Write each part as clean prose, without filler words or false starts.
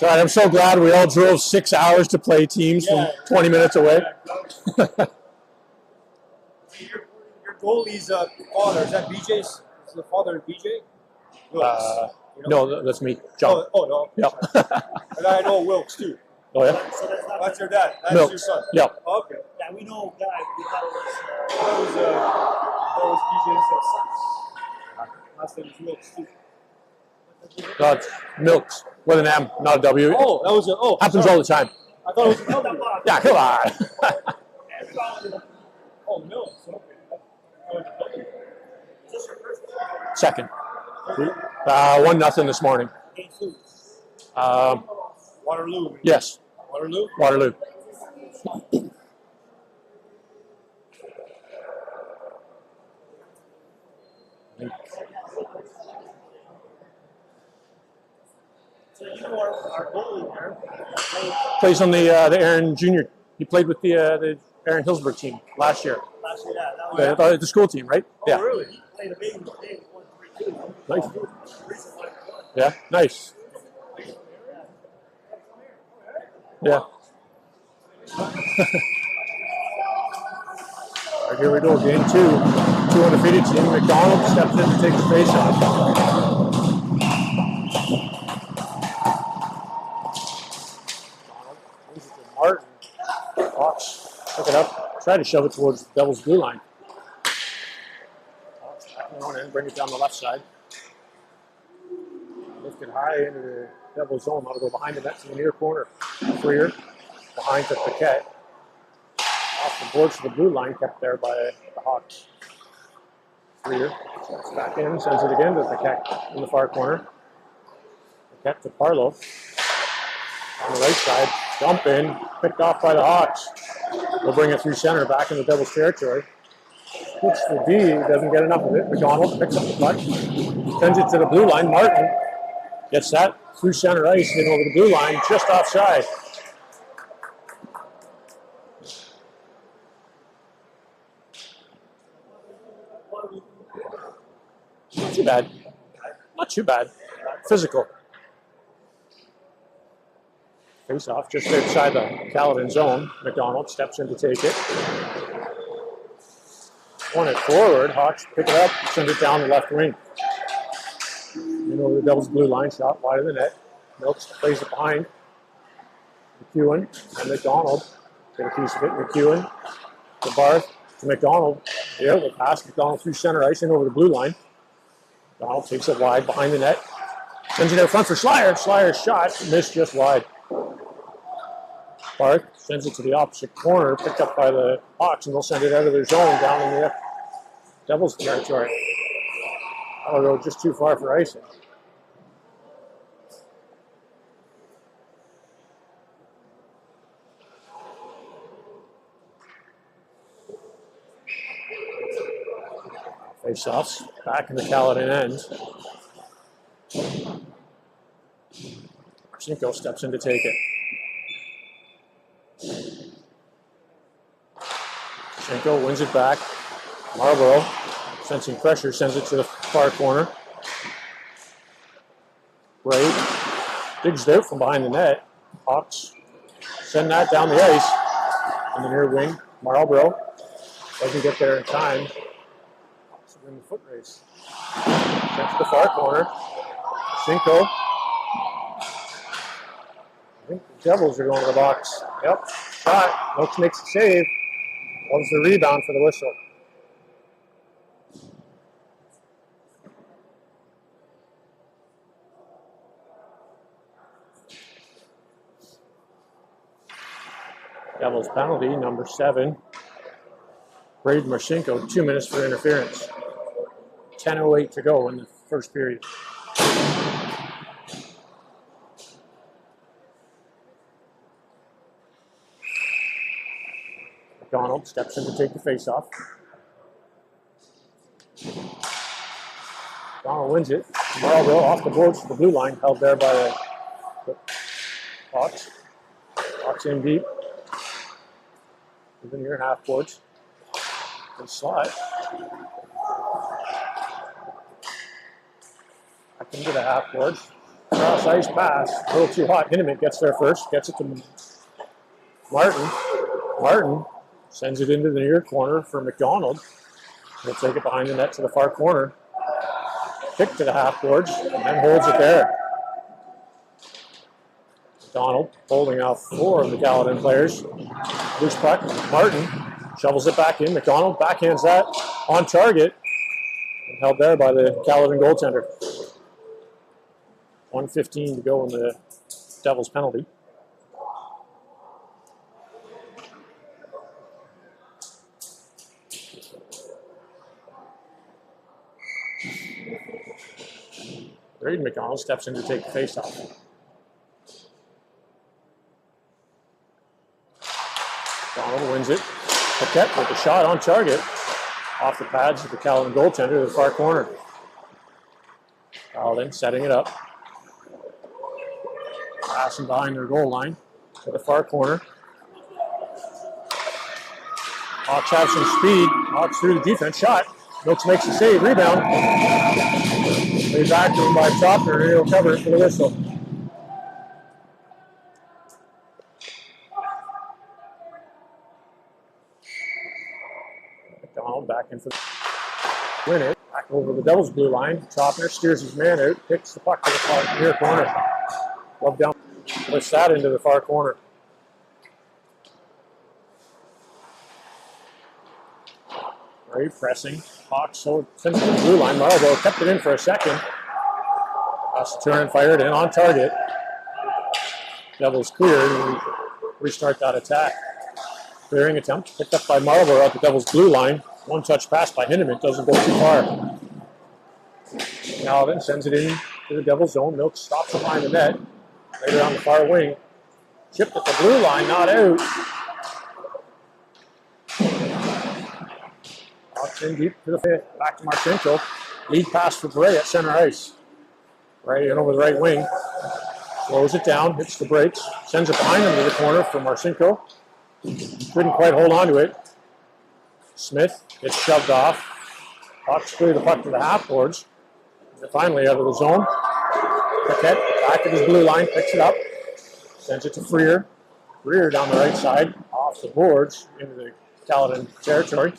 God, I'm so glad we all drove 6 hours to play teams from 20 minutes away. Your goalie's father, is that BJ's? Is the father of BJ? No, that's me, John. Oh no. Yep. And I know Wilkes too. Oh, yeah? So that's your dad. That's Milks. your son. Yep. Oh, okay. Yeah, we know that. We thought it was BJ's last name is Wilkes too. God's Milks with an M, not a W. Oh, that was happens sorry. all the time. I thought it was another. Yeah, come on. Oh, Milks. Okay. Second. 1-0 this morning. Waterloo. Yes. Waterloo? Waterloo. So you know our goalie there. Plays on the Aaron Junior. He played with the Aaron Hillsburg team last year. Last year, yeah. That was The school team, right? Oh, yeah. Really? He played a big 1-3-2. Nice. Yeah, nice. Yeah. Right, here we go, game 2. 2 undefeated team. McDonald steps in to take the face off. Martin. Hawks pick it up. Try to shove it towards the Devils' blue line. Hawks back on in, bring it down the left side. Lift it high into the Devils' zone. That'll go behind the net to the near corner. Freer behind to Paquette. Off the boards to the blue line, kept there by the Hawks. Freer steps back in, sends it again to Paquette in the far corner. Paquette to Parlow. On the right side, dump in, picked off by the Hawks. They'll bring it through center, back in the Devils' territory. Puts the D, doesn't get enough of it. McDonald picks up the puck, sends it to the blue line. Martin gets that through center ice, in over the blue line, just offside. Not too bad. Not too bad. Physical. Face off just outside the Caledon zone. McDonald steps in to take it. Want it forward. Hawks pick it up, send it down the left wing. You know the Devils' blue line, shot wide of the net. Milks plays it behind. McEwen and McDonald get a piece of it. McEwen to Barth to McDonald. There, the pass. McDonald through center ice and over the blue line. McDonald takes it wide behind the net. Sends it out front for Schleier. Schleier's shot missed just wide. Barth sends it to the opposite corner, picked up by the Hawks, and they'll send it out of their zone down in the Devils' territory. That'll go just too far for icing. Face-offs back in the Caledon end. Marcinko steps in to take it. Marcinko wins it back. Marlborough, sensing pressure, sends it to the far corner. Braid digs it out from behind the net. Hawks send that down the ice in the near wing. Marlborough doesn't get there in time. Hawks win the foot race. Sent to the far corner. Marcinko. I think the Devils are going to the box. Yep, shot. Milks makes the save. Holds the rebound for the whistle. Devils penalty, number 7. Braid Marcinko, 2 minutes for interference. 10:08 to go in the first period. McDonald steps in to take the face-off. McDonald wins it. Marlborough off the boards to the blue line, held there by the Hawks. Hawks in deep. Even near half boards. Good slot. Back into the half boards. Cross ice pass, a little too hot. Hinneman gets there first, gets it to Martin. Martin sends it into the near corner for McDonald. He'll take it behind the net to the far corner. Kick to the half boards, and then holds it there. McDonald holding off 4 of the Caledon players. Loose puck, Martin shovels it back in. McDonald backhands that on target. And held there by the Caledon goaltender. 1:15 to go in the Devils penalty. Braden McDonald steps in to take the faceoff. McDonald wins it. Paquette with the shot on target. Off the pads of the Caledon goaltender to the far corner. Caledon setting it up. Passing behind their goal line to the far corner. Hawks have some speed. Hawks through the defense. Shot. Milks makes the save. Rebound. Laid back to him by Chopper. And he'll cover it for the whistle. McDonald back in for the win it. Back over the Devils blue line. Chopper steers his man out. Picks the puck to the far near corner. Love down. Puts that into the far corner. Very pressing. Hawks so sends it to the blue line. Marlborough kept it in for a second. Has to turn and fire it in on target. Devils cleared and restart that attack. Clearing attempt picked up by Marlborough at the Devils blue line. One touch pass by Hinneman doesn't go too far. Caledon sends it in to the Devils zone. Milk stops behind the net. Later on the far wing. Chipped at the blue line, not out. Hawks in deep to the fifth. Back to Marchenko. Lead pass for Bray at center ice. Right in over the right wing. Slows it down, hits the brakes. Sends it behind him to the corner for Marchenko. Couldn't quite hold on to it. Smith gets shoved off. Hawks clear the puck to the half boards. They're finally out of the zone. Paquette back at his blue line, picks it up. Sends it to Freer. Freer down the right side, off the boards into the Caledon territory.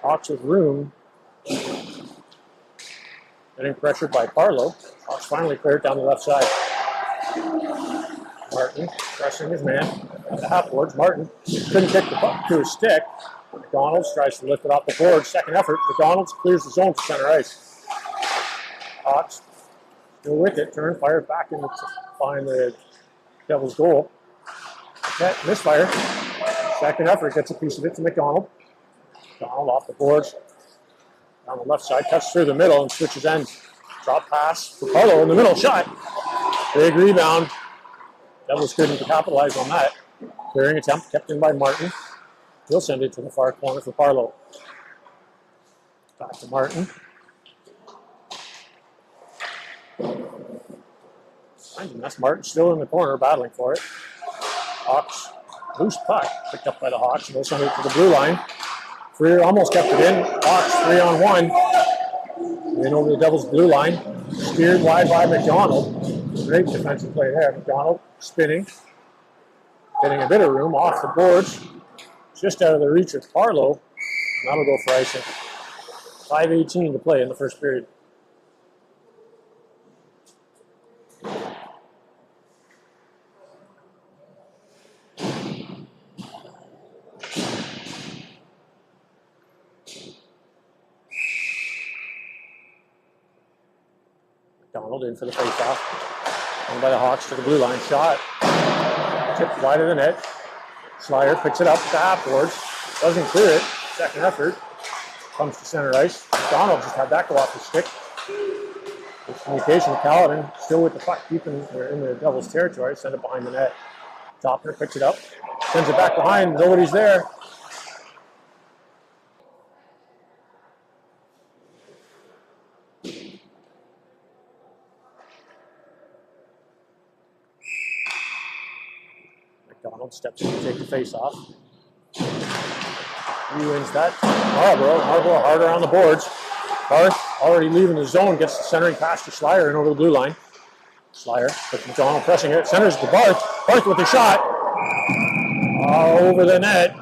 Hawks with room. Getting pressured by Parlow. Hawks finally cleared down the left side. Martin pressing his man at the half boards. Martin couldn't kick the puck to his stick. McDonald's tries to lift it off the board. Second effort. McDonald's clears the zone to center ice. Hawks still with it. Turn, fires back in behind the Devils goal. Net misfire. Second effort gets a piece of it to McDonald. McDonald off the boards. Down the left side. Cuts through the middle and switches ends. Drop pass for Carlo in the middle. Shot. Big rebound. Devils couldn't capitalize on that. Clearing attempt kept in by Martin. He'll send it to the far corner for Parlow. Back to Martin. That's Martin still in the corner battling for it. Hawks, loose puck, picked up by the Hawks. They'll send it to the blue line. Freer almost kept it in. Hawks 3-on-1. In over the Devils blue line. Steered wide by McDonald. Great defensive play there. McDonald spinning. Getting a bit of room off the boards. Just out of the reach of Parlow. That'll go for icing. 5:18 to play in the first period. McDonald in for the faceoff. Run by the Hawks to the blue line. Shot. Tipped wide of the net. Schleier picks it up at the half boards. Doesn't clear it. Second effort. Comes to center ice. McDonald just had that go off the stick. Good communication. Caledon still with the puck deep in the Devils' territory. Send it behind the net. Topner picks it up. Sends it back behind. Nobody's there. McDonald steps in to take the face-off. He wins that. Marlborough harder on the boards. Barth already leaving the zone, gets the centering pass to Schleier and over the blue line. Schleier, with McDonald pressing it, centers to Barth. Barth with the shot. Over the net.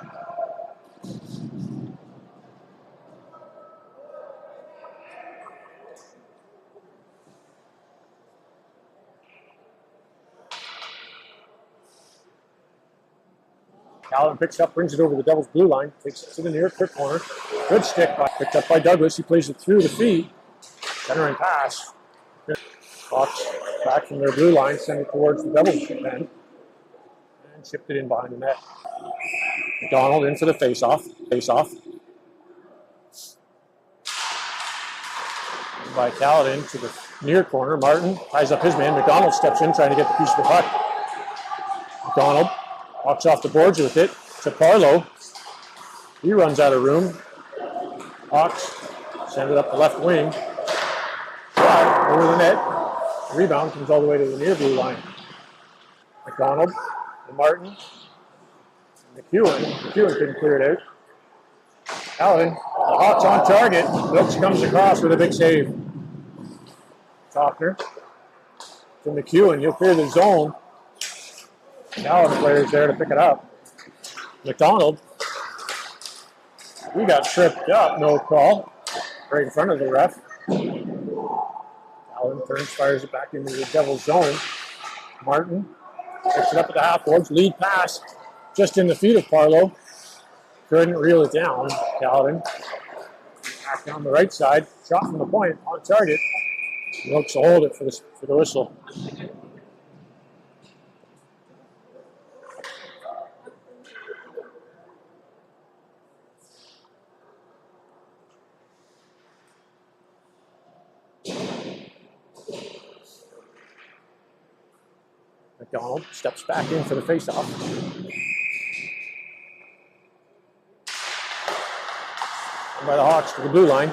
Allen picks up, brings it over the Devils' blue line, takes it to the near quick corner. Good stick, picked up by Douglas. He plays it through the feet. Centering pass. Hawks back from their blue line, send it towards the Devils' end, and chipped it in behind the net. McDonald in for the face-off. By Kaladin to the near corner. Martin ties up his man. McDonald steps in, trying to get the piece of the puck. McDonald walks off the boards with it to Parlow. He runs out of room. Hawks send it up the left wing. Shot over the net. Rebound comes all the way to the near blue line. McDonald and Martin. McEwen couldn't clear it out. Allen, the Hawks on target. Wilkes comes across with a big save. Faulkner to McEwen. He'll clear the zone. Allen players there to pick it up. McDonald. He got tripped up. No call. Right in front of the ref. Allen turns, fires it back into the Devils' zone. Martin picks it up at the half boards. Lead pass just in the feet of Parlow. Couldn't reel it down. Kaladin back down the right side. Shot from the point on target. Looks to hold it for the whistle. McDonald steps back in for the faceoff. By the Hawks to the blue line.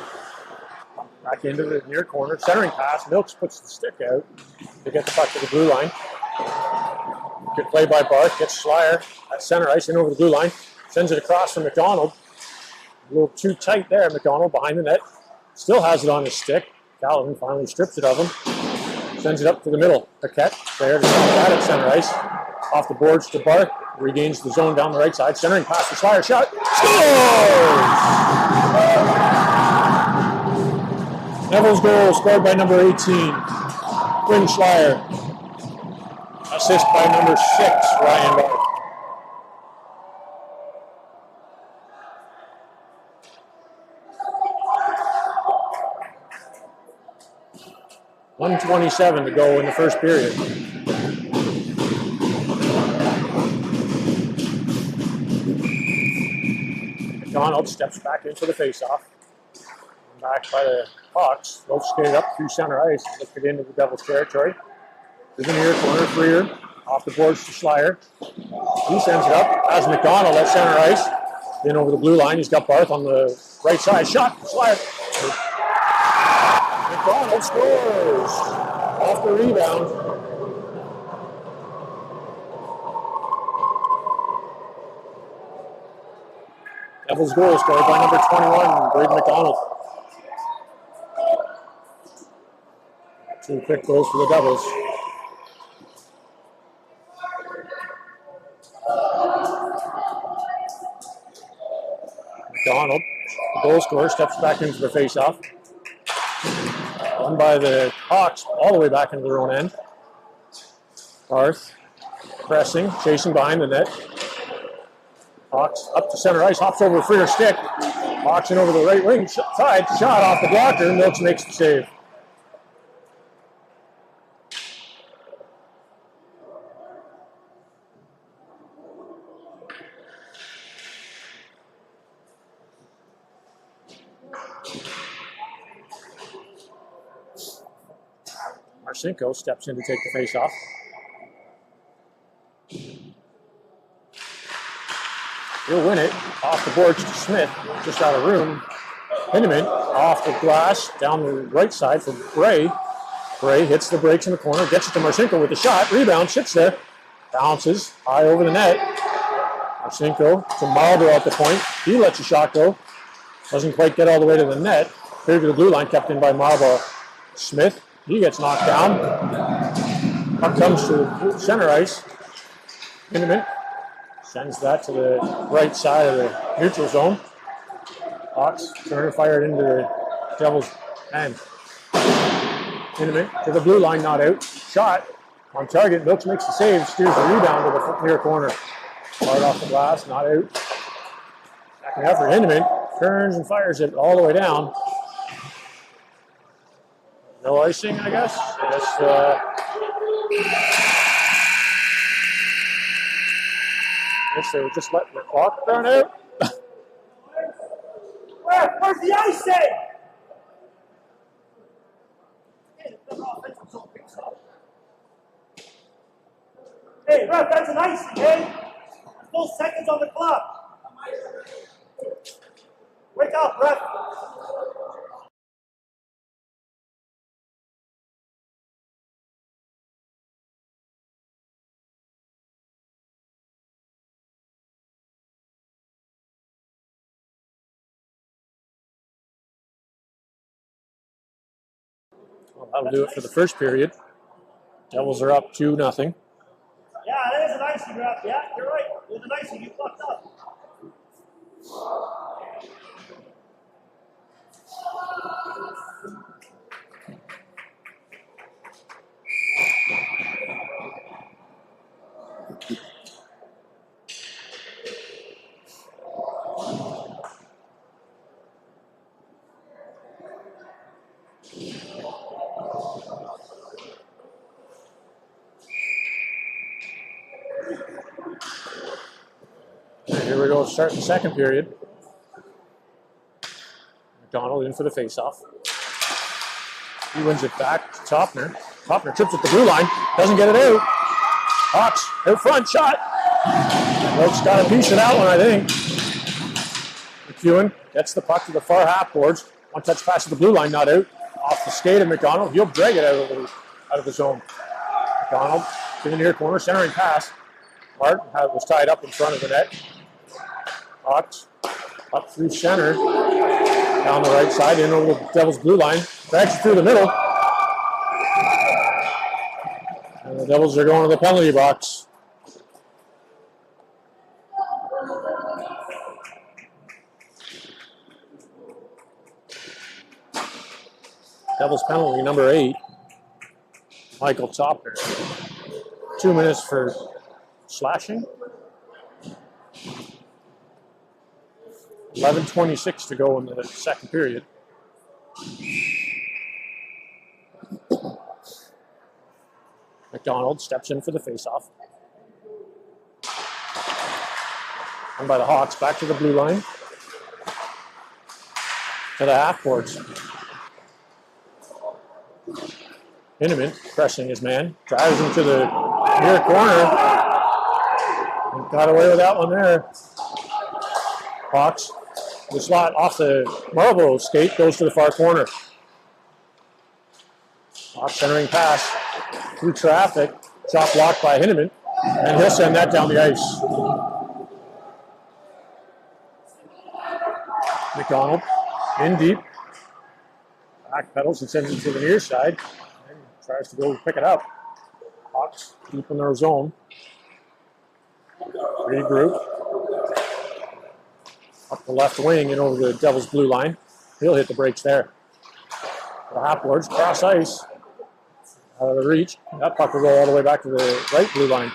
Back into the near corner. Centering pass. Milks puts the stick out to get the puck to the blue line. Good play by Barth. Gets Schleier at center ice in over the blue line. Sends it across from McDonald. A little too tight there. McDonald behind the net. Still has it on his stick. Kaladin finally strips it of him. Sends it up to the middle. Paquette there to stop that at center ice. Off the boards to Barth. Regains the zone down the right side. Centering pass to Schleier. Shot. Scores! Neville's goal scored by number 18, Quinn Schleier. Assist by number 6, Ryan Barth. .127 to go in the first period. McDonald steps back in for the faceoff. Back by the Hawks. Both skated up through center ice and lifted into the Devils' territory. To the near corner, Freer. Off the boards to Schleier. He sends it up. Has McDonald at center ice. In over the blue line. He's got Barth on the right side. Shot. Schleier. McDonald scores. Off the rebound. Devils goal scored by number 21, Braden McDonald. 2 quick goals for the Devils. McDonald, the goal scorer, steps back into the faceoff. Won by the Hawks all the way back into their own end. Barth pressing, chasing behind the net. Hawks up to center ice, hops over Freer's stick. Hawks in over the right wing side, shot off the blocker. Milks makes the save. Marcinko steps in to take the face-off. He'll win it. Off the boards to Smith, just out of room. Hinneman off the glass, down the right side for Bray. Bray hits the brakes in the corner, gets it to Marcinko with the shot. Rebound, sits there. Bounces high over the net. Marcinko to Marlborough at the point. He lets a shot go. Doesn't quite get all the way to the net. Clear to the blue line, kept in by Marble Smith. He gets knocked down. Puck comes to center ice. Hinneman sends that to the right side of the neutral zone. Hawks turn and fire it into the Devils' hand. Hinneman to the blue line, not out. Shot on target. Milks makes the save, steers the rebound to the near corner. Hard off the glass, not out. Second effort, Hinneman turns and fires it all the way down. No icing, I guess. Guess they were just letting the clock run out. Where's the icing? Hey, ref, that's an icing, hey? Full seconds on the clock. Wake up, ref. Well, that'll do it for the first period. Devils are up 2-0. Yeah, that is an icing, ref. Yeah, you're right. It was an icing. You fucked up. Here we go, starting the second period. McDonald in for the faceoff. He wins it back to Topner. Topner trips at the blue line, doesn't get it out. Hawks out front, shot. Milks got a piece of that one, I think. McEwen gets the puck to the far half boards. One touch pass to the blue line, not out. Off the skate of McDonald. He'll drag it out of the zone. McDonald to the near corner, centering pass. Martin was tied up in front of the net. Hawks up through center, down the right side, in over the Devils' blue line. Drags it through the middle. And the Devils are going to the penalty box. Devils penalty number 8, Michael Topner. 2 minutes for slashing. 11:26 to go in the second period. McDonald steps in for the faceoff. And by the Hawks, back to the blue line. To the half boards. Hinneman pressing his man. Drives him to the near corner. And got away with that one there. Hawks. The slot off the Marlboro skate goes to the far corner. Hawks centering pass through traffic. Shot blocked by Hinneman. And he'll send that down the ice. McDonald in deep. Back pedals and sends it to the near side. And tries to go pick it up. Hawks deep in their zone. Regroup. Up the left wing and over the Devils' blue line. He'll hit the brakes there. The half boards, cross ice. Out of the reach. That puck will go all the way back to the right blue line.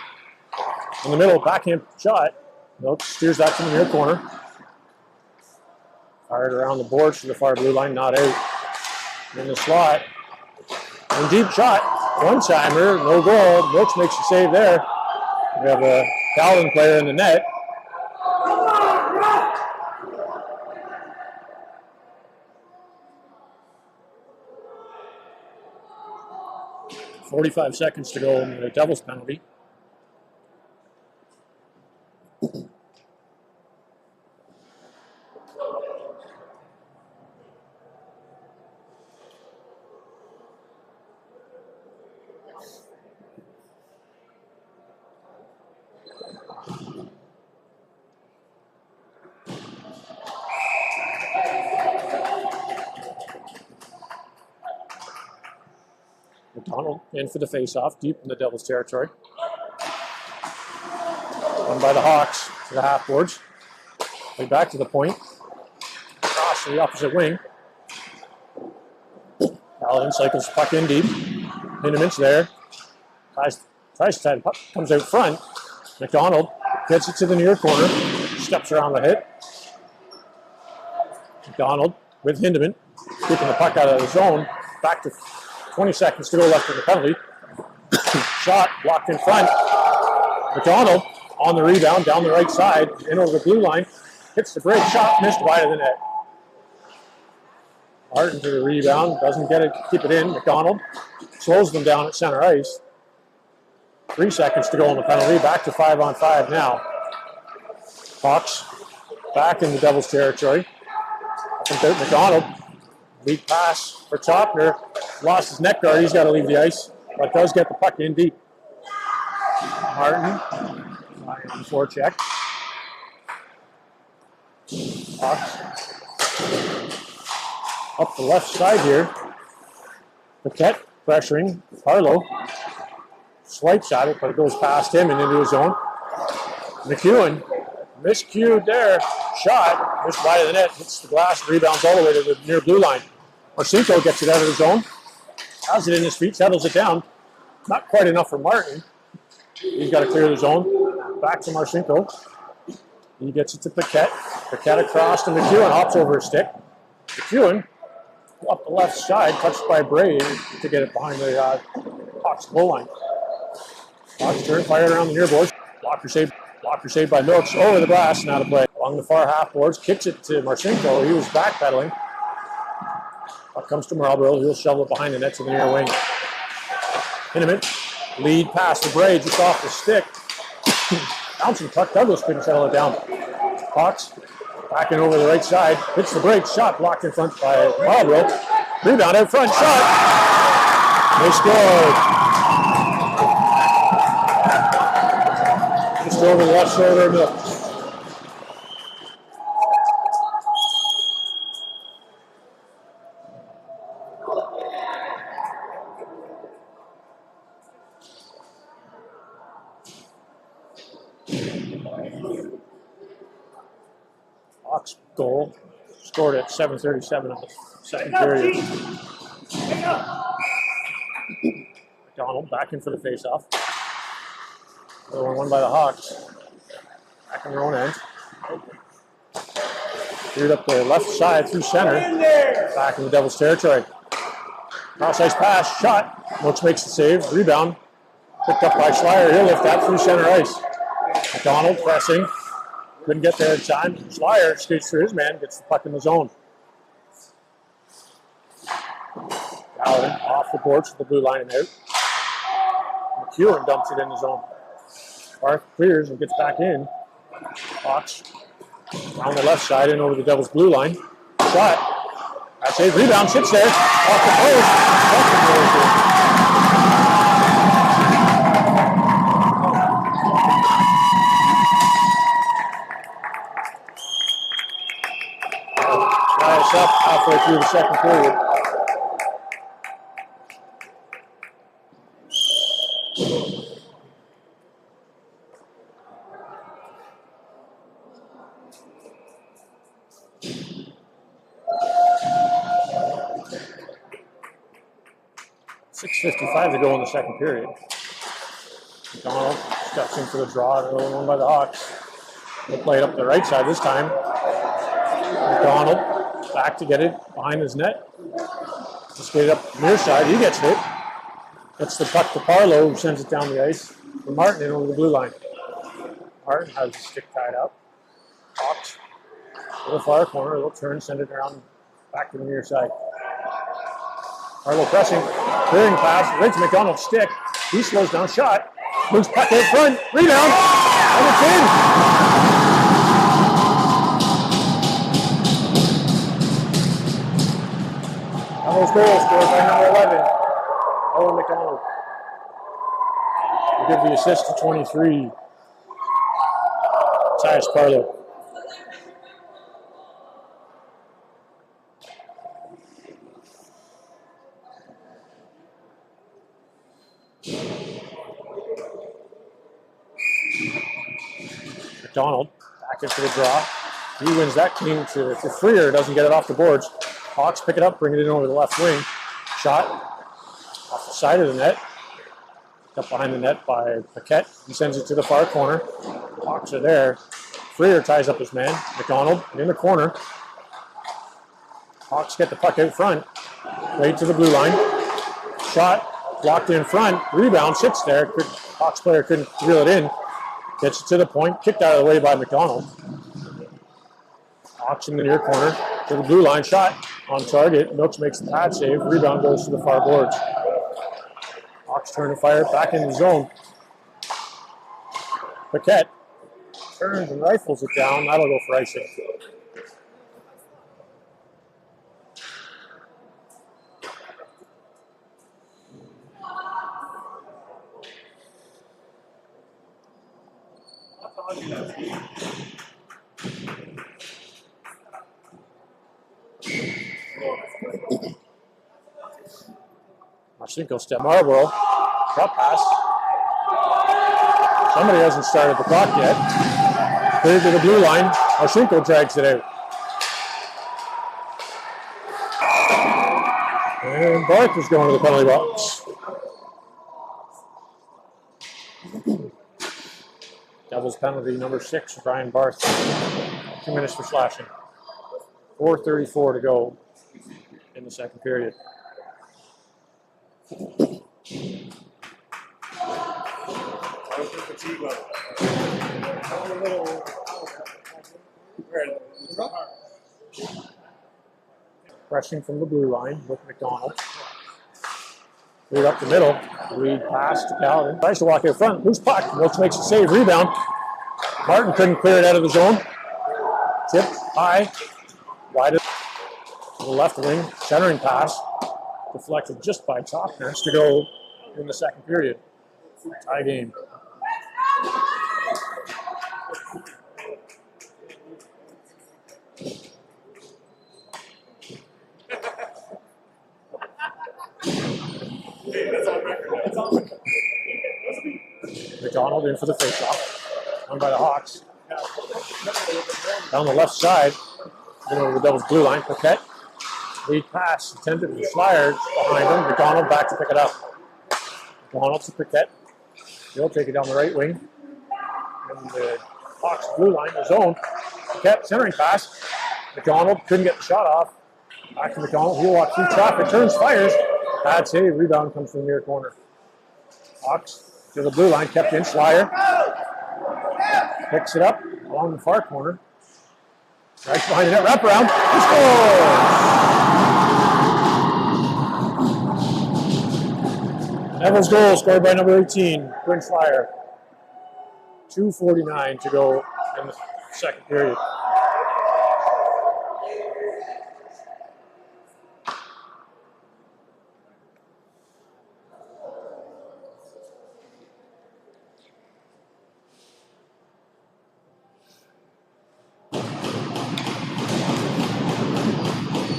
In the middle, backhand shot. Nope, steers that to the near corner. Fired around the boards to the far blue line, not out. In the slot. And deep shot. One-timer, no goal. Milks makes the save there. We have a Calvin player in the net. 45 seconds to go in the Devils penalty. McDonald in for the face-off, deep in the Devils' territory. Won by the Hawks to the half boards. Way back to the point. Cross to the opposite wing. Paladin cycles the puck in deep. Hindeman's there. Tries to tie the puck. Comes out front. McDonald gets it to the near corner. Steps around the hit. McDonald with Hindeman. Keeping the puck out of the zone. Back to 20 seconds to go left in the penalty. Shot blocked in front. McDonald on the rebound down the right side. In over the blue line. Hits the break. Shot missed wide of the net. Martin to the rebound. Doesn't get it. Keep it in. McDonald slows them down at center ice. 3 seconds to go on the penalty. Back to 5-on-5 now. Hawks back in the Devils' territory. Up and out McDonald. Weak pass for Chopner. Lost his net guard. He's got to leave the ice, but does get the puck in deep. Martin on forecheck. Hawks up the left side here. Paquette pressuring Harlow. Swipes at it, but it goes past him and into his zone. McEwen miscued there. Shot, missed wide of the net, hits the glass, rebounds all the way to the near blue line. Marcinko gets it out of the zone. Has it in his feet, settles it down. Not quite enough for Martin. He's got to clear the zone. Back to Marcinko. He gets it to Paquette. Paquette across to McEwen, hops over his stick. McEwen up the left side, touched by Bray to get it behind the Hawks goal line. Hawks turn, fire around the near boards. Blocker saved by Nooks over the glass, and out of play. Along the far half boards, kicks it to Marcinko. He was backpedaling. Puck comes to Marlborough. He'll shovel it behind the net to the near wing. Hindeman, lead pass to Bray, just off the stick. Bouncing puck, Douglas couldn't settle it down. Hawks backing over the right side, hits the break, shot blocked in front by Marlborough. Rebound out front, shot. They scored. Just over the left shoulder of Mills. Hawks goal scored at 7:37 of the second period. McDonald back in for the faceoff. Another one won by the Hawks. Back on their own end. Cleared up the left side through center. Back in the Devils' territory. Cross ice pass, shot. Nooks makes the save. Rebound. Picked up by Schleier. He'll lift that through center ice. McDonald pressing. Couldn't get there in time. Schleier skates through his man, gets the puck in the zone. Paladin off the boards to the blue line and out. McEwen dumps it in the zone. Barth clears and gets back in. Hawks on the left side and over the Devils' blue line. Shot. That save. Rebound. Sits there. Off the post. Tie us up halfway through the second period. .6:55 to go in the second period. McDonald steps in for the draw, another one by the Hawks. They'll play it up the right side this time. McDonald back to get it behind his net. Just get it up near side. He gets hit. Gets the puck to Parlow, who sends it down the ice. For Martin in over the blue line. Martin has the stick tied up. Hawks to the far corner. They'll turn, send it around back to the near side. Parlow pressing, clearing pass, right to McDonald's stick. He slows down, shot, moves puck out front, rebound, and it's in. Devils goal scored by number 11, Owen McDonald. He give the assist to 23, Tyus Parlow. McDonald back into the draw. He wins that clean to Freer, doesn't get it off the boards. Hawks pick it up, bring it in over the left wing. Shot off the side of the net. Up behind the net by Paquette. He sends it to the far corner. Hawks are there. Freer ties up his man. McDonald in the corner. Hawks get the puck out front. Played to the blue line. Shot blocked in front. Rebound sits there. Hawks player couldn't reel it in. Gets it to the point. Kicked out of the way by McDonald. Hawks in the near corner to the blue line. Shot on target. Nooks makes the pad save. Rebound goes to the far boards. Hawks turn and fire back in the zone. Paquette turns and rifles it down. That'll go for icing. Marcinko step. Marlborough. Drop pass. Somebody hasn't started the clock yet. Cleared to the blue line. Marcinko drags it out. And Barth is going to the penalty box. Devils penalty number 6, Brian Barth. 2 minutes for slashing. 4:34 to go in the second period. Pressing from the blue line with McDonald. Lead up the middle. Lead pass to Calvin. Tries to walk out front. Loose puck. Wilkes makes a save. Rebound. Martin couldn't clear it out of the zone. Tip high. Wide to the left wing. Centering pass. Deflected just by Topner to go in the second period. Tie game. McDonald in for the faceoff. Won by the Hawks. Down the left side. Going over the Devils blue line. Paquette. Lead pass. Attempted to Schleier behind him. McDonald back to pick it up. McDonald to Paquette. He'll take it down the right wing. And the Hawks blue line, the zone. Paquette centering pass. McDonald couldn't get the shot off. Back to McDonald. He'll walk through traffic. Turns, fires. Bad save. Rebound comes from the near corner. Hawks to the blue line. Kept in. Schleier picks it up along the far corner. Right behind the net. Wraparound. He scores! Devils goal scored by number 18, Quinn Schleier. 2:49 to go in the second period.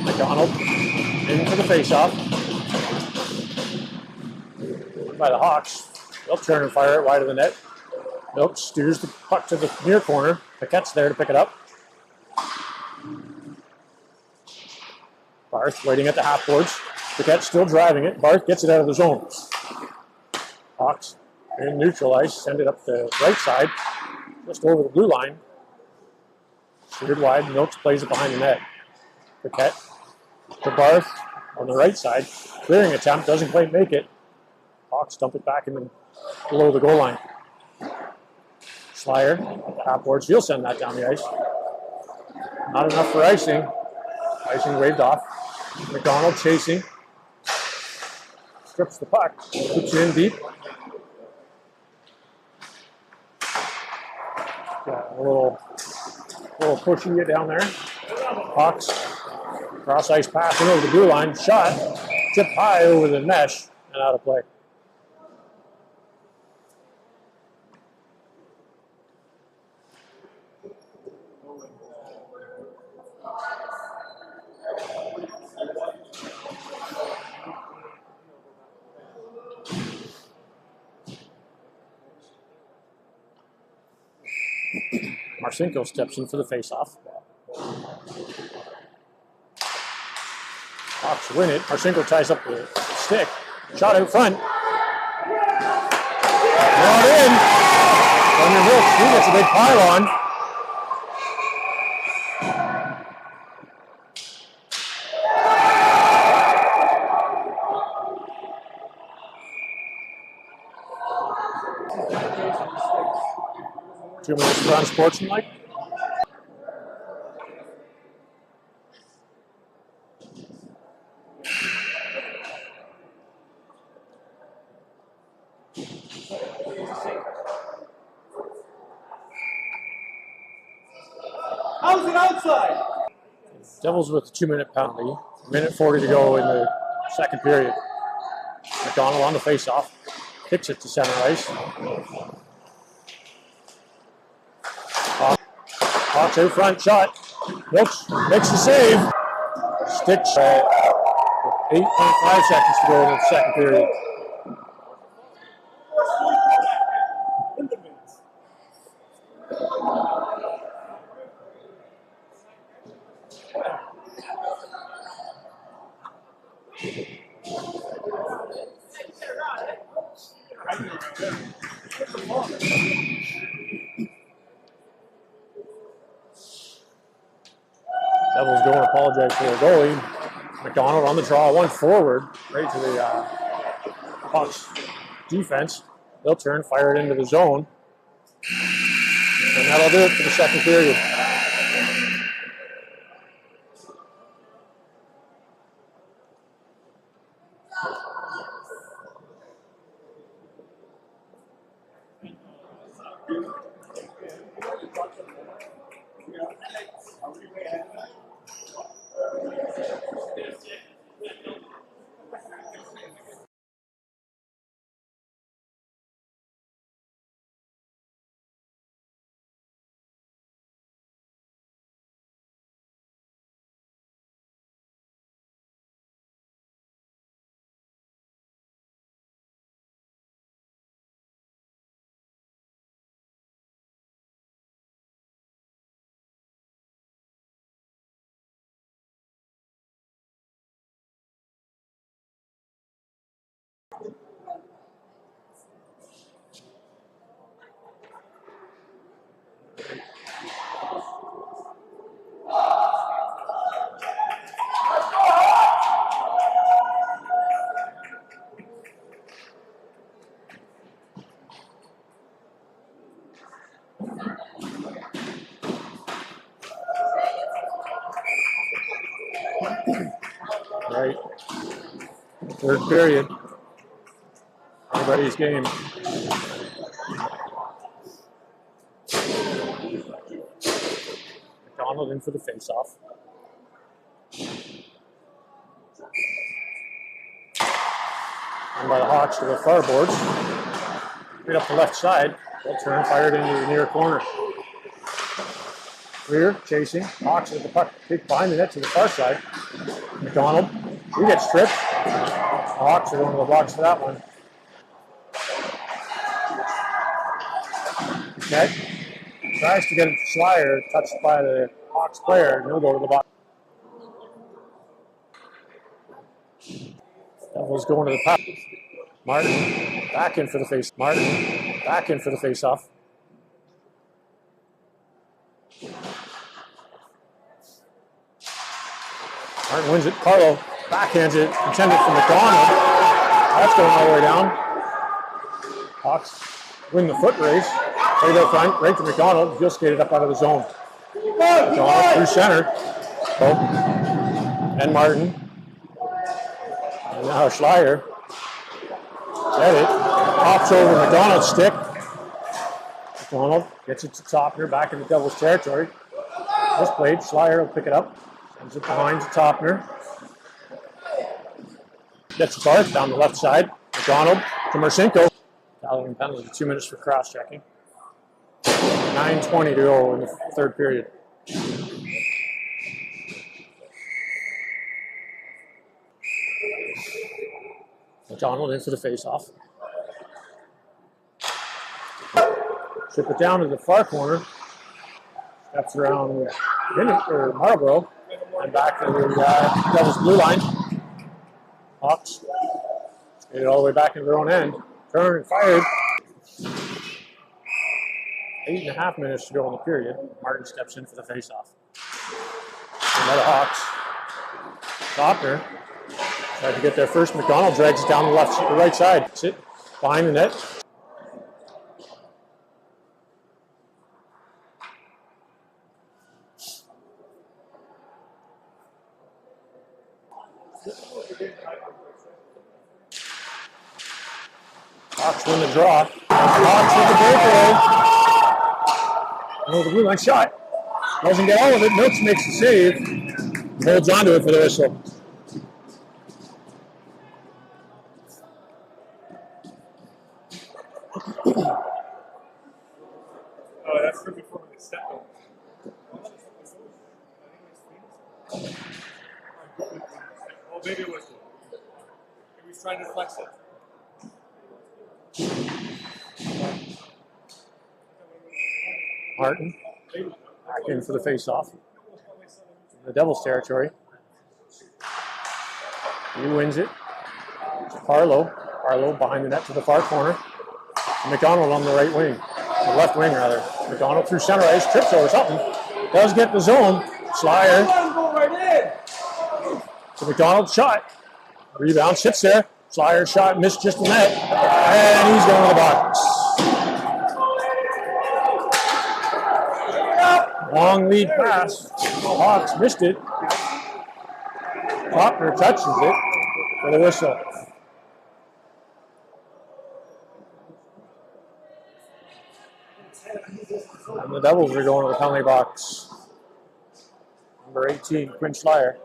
McDonald in for the faceoff by the Hawks. They'll turn and fire it wide of the net. Nope, steers the puck to the near corner. Paquette's there to pick it up. Barth waiting at the half boards. Paquette still driving it. Barth gets it out of the zone. Hawks in neutral ice. Send it up the right side. Just over the blue line. Steered wide. Noakes plays it behind the net. Paquette to Barth on the right side. Clearing attempt. Doesn't quite make it. Hawks dump it back in the, below the goal line. Schleier, half boards. He'll send that down the ice. Not enough for icing. Icing waved off. McDonald chasing. Strips the puck. Puts it in deep. Got a little pushy down there. Hawks. Cross ice pass over the blue line. Shot. Tip high over the mesh and out of play. Marcinko steps in for the face-off. Hawks win it. Marcinko ties up the stick. Shot out front. Brought in. Under Wilkes, he gets a big pylon. Two minutes for unsportsmanlike. How's it outside? Devils with a 2-minute penalty. Minute 40 to go in the second period. McDonald on the face-off. Kicks it to center ice. Hawks out front, shot. Wilkes makes the save. Sticks 8.5 seconds to go in the second period. Devils don't apologize for their goalie. McDonald on the draw, one forward, right to the Hawks defense. They'll turn, fire it into the zone. And that'll do it for the second period. Right. Third period. Everybody's game. McDonald in for the face-off. And by the Hawks to the far boards. Right up the left side. They'll turn, fired into the near corner. Rear, chasing. Hawks with the puck kick behind the net to the far side. McDonald, he gets stripped. The Hawks are going to the box for that one. Okay. Tries to get it to Schleier, touched by the Hawks player, and he'll go to the box. Devils going to the puck. Martin back in for the face. Martin back in for the face-off. Martin wins it. Carlo backhands it, intended for McDonald. That's going all the way down. Hawks win the foot race. Right out front, right to McDonald. Just skated up out of the zone. McDonald through center. And Martin. And now Schleier. Get it. Pops over McDonald's stick. McDonald gets it to Topner back in the Devils' territory. This played. Schleier will pick it up. Sends it behind to Topner. Gets the Barth down the left side. McDonald to Marcinko. Fouling penalty, 2 minutes for cross-checking. 9:20 to go in the third period. McDonald in for the face-off. Chip it down to the far corner. Steps around or Marlboro and back to the Devils blue line. Hawks get it all the way back into their own end. Turn and fired. 8.5 minutes to go in the period. Martin steps in for the faceoff. Another Hawks. Faulkner tried to get there first. McDonald drags it down the right side. Sit behind the net. Hawks win the draw. Hawks with the breakaway. Oh, the blue line shot. Doesn't get all of it. Milks makes the save. Holds onto it for the whistle. Oh, that's for before they step up. Oh, maybe it was. He was trying to flex it. Martin back in for the faceoff. The Devils territory. He wins it. Harlow. Harlow behind the net to the far corner. McDonald on the right wing. The left wing, rather. McDonald through center ice. Trips over something. Does get the zone. Slyer. To McDonald. Shot. Rebound. Sits there. Slyer shot. Missed just the net. And he's going to the box. Long lead pass. Hawks missed it. Faulkner touches it for the whistle. And the Devils are going to the penalty box. Number 18, Quinn Slyer.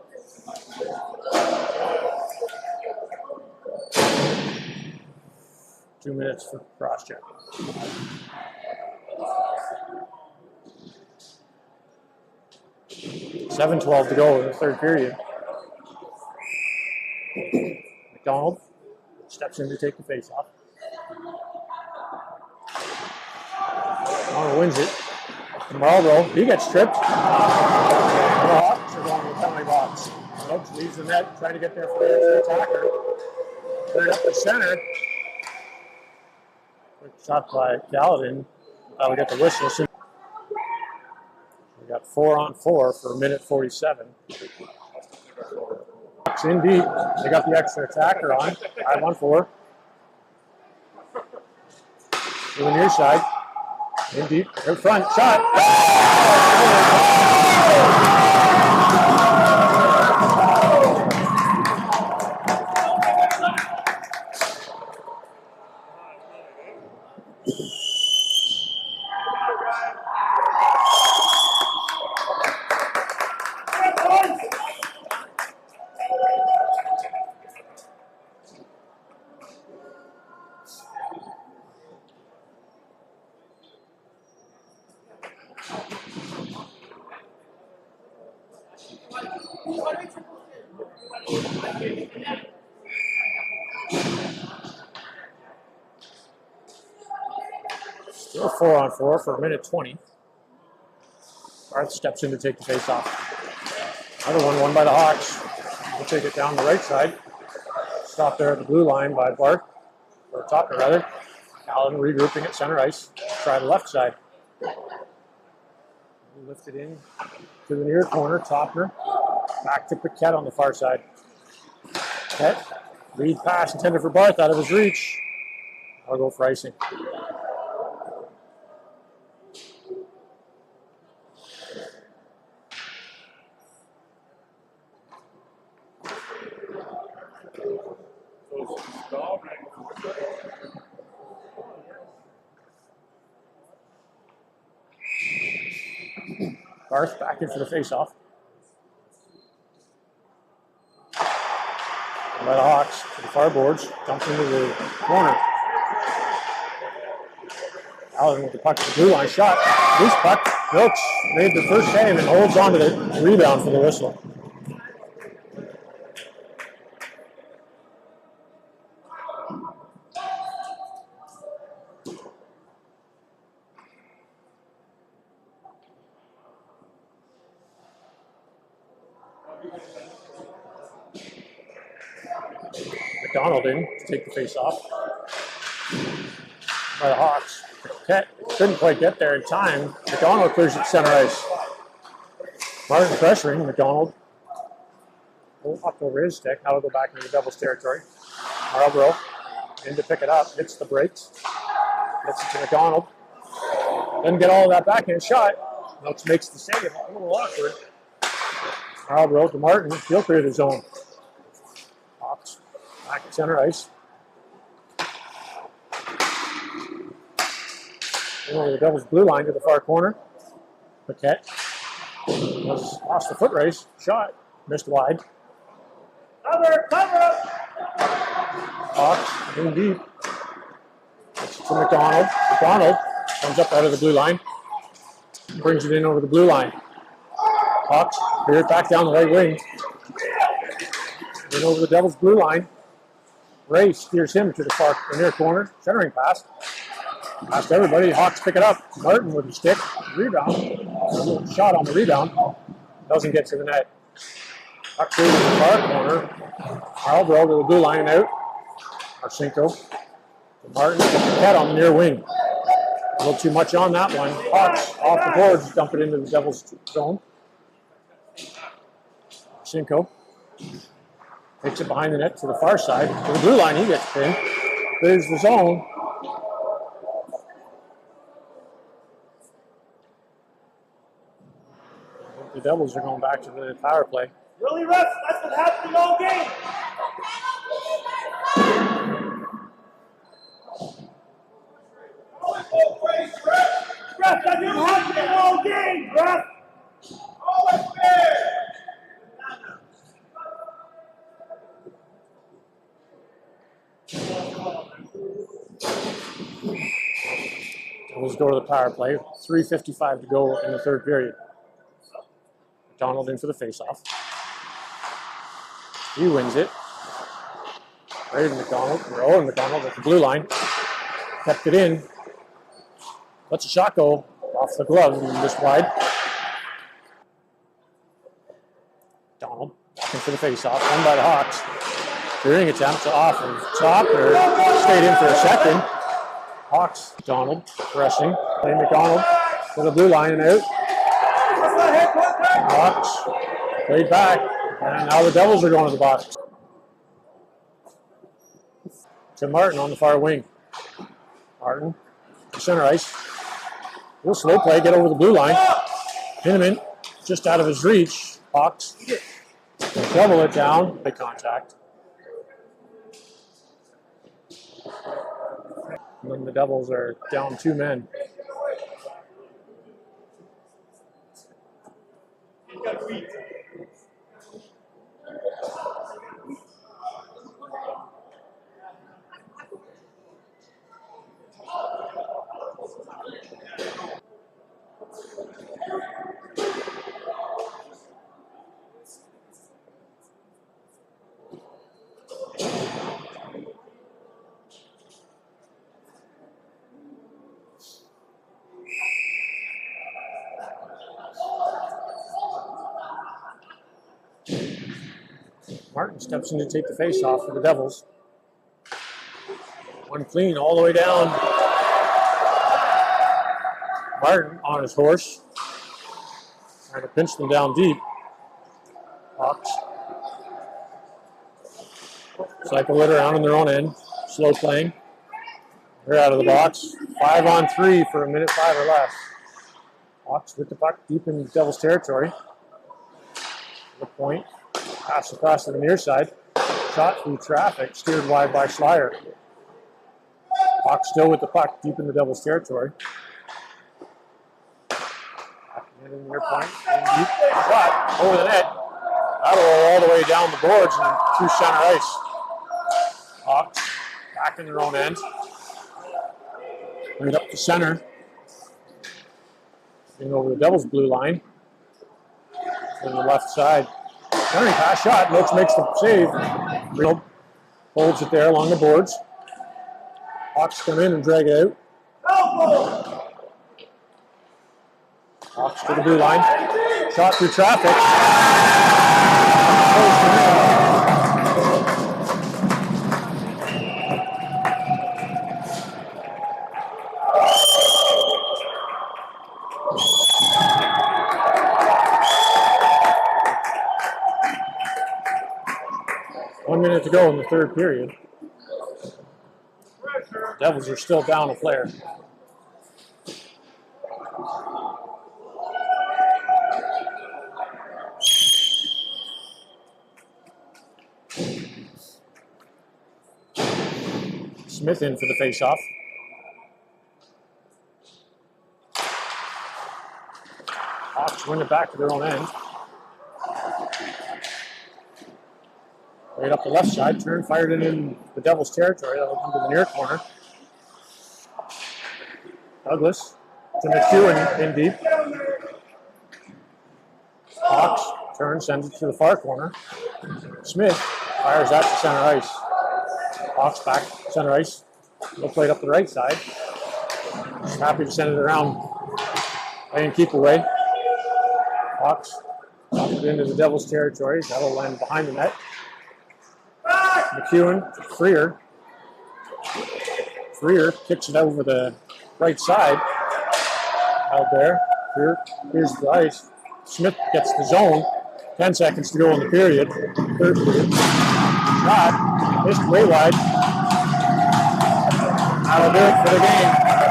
Two minutes for cross-check. $7:12 to go in the third period. McDonald steps in to take the face-off. Marlboro wins it. Marlboro, he gets tripped. The Hawks are going to the penalty box. Oaks leaves the net, trying to get there for the attacker. Put it up the center. Quick shot by Gallatin. That'll get the whistle. We got 4-on-4 for a minute 47. Hawks in deep. They got the extra attacker on. 5-on-4. To the near side. In deep, in front, shot. Still 4-on-4 for a minute 20. Barth steps in to take the face off. Another one won by the Hawks. We'll take it down the right side. Stop there at the blue line by Barth, or Topner rather. Allen regrouping at center ice. Try the left side. Lift it in to the near corner. Topner. Back to Paquette on the far side. Paquette. Lead pass intended for Barth out of his reach. I'll go for icing. Barth back in for the face-off. By the Hawks to the far boards, dumps into the corner. Allen with the puck to the blue line, shot. Loose puck. Wilkes made the first save and holds on to the rebound for the whistle. McDonald in to take the face off by the Hawks. Paquette couldn't quite get there in time. McDonald clears it center ice. Martin pressuring McDonald. Up over his stick. Now we'll go back into the Devils territory. Marlborough in to pick it up. Hits the brakes. Gets it to McDonald. Doesn't get all of that backhand shot. Which makes the save a little awkward. Marlborough to Martin. He'll clear the zone. Hawks back at center ice. Over the Devils' blue line to the far corner. Paquette was lost the foot race. Shot. Missed wide. Cover! Cover! Hawks in deep. It's to McDonald. McDonald comes up out of the blue line. Brings it in over the blue line. Hawks clear it back down the right wing. Then over the Devils' blue line. Ray steers him to the near corner. Centering pass. Pass to everybody. Hawks pick it up. Martin with the stick. Rebound. A little shot on the rebound. Doesn't get to the net. Puck goes to the far corner. Marlborough to the blue line and out. Arsenko. Martin with the head on the near wing. A little too much on that one. Hawks off the boards. Dump it into the Devils' zone. Arsenko takes it behind the net to the far side. To the blue line, he gets pinned. Clears the zone. The Devils are going back to the power play. Really, ref? That's what happened all game. Ref, that didn't happen all game, ref. Always fair. Devils go to the power play. 3:55 to go in the third period. McDonald in for the faceoff. He wins it. Right to McDonald. Owen McDonald at the blue line. Kept it in. Lets a shot go off the glove and just wide. McDonald looking for the faceoff. Won by the Hawks. Clearing attempt off of top or stayed in for a second. Hawks. McDonald pressing. Playing McDonald to the blue line and out. Hawks played back, and now the Devils are going to the box. To Martin on the far wing. Martin, center ice. A little slow play, get over the blue line. Pin him in, just out of his reach. Hawks double it down, big contact. And then the Devils are down 2 men. Martin steps in to take the face off for the Devils. One clean all the way down. Martin on his horse. Trying to pinch them down deep. Hawks cycle it around in their own end. Slow playing. They're out of the box. 5-on-3 for 1:05 or less. Hawks with the puck deep in the Devils' territory. The point. Pass across to the near side. Shot through traffic. Steered wide by Schleier. Hawks still with the puck deep in the Devils' territory. In the near point. Deep. Shot over the net. That'll roll all the way down the boards and through center ice. Hawks back in their own end. Bring it up to center. In over the Devils' blue line. To the left side. Turning pass shot. Looks makes the save. Real holds it there along the boards. Hawks come in and drag it out. Hawks to the blue line. Shot through traffic. 1 minute to go in the third period. Devils are still down a player. Smith in for the faceoff. Hawks win it back to their own end. Right up the left side, turn, fired it in the Devils' territory. That'll come to the near corner. Douglas to McEwen in deep. Hawks turn, sends it to the far corner. Smith fires that to center ice. Hawks back center ice. They'll play it up the right side. Just happy to send it around. Playing keep away. Hawks drop it into the Devils' territory. That'll land behind the net. McEwen to Freer. Freer kicks it over the right side. Out there. Here's the ice. Smith gets the zone. 10 seconds to go in the period. Third period. Shot. Missed way wide. That'll do it for the game.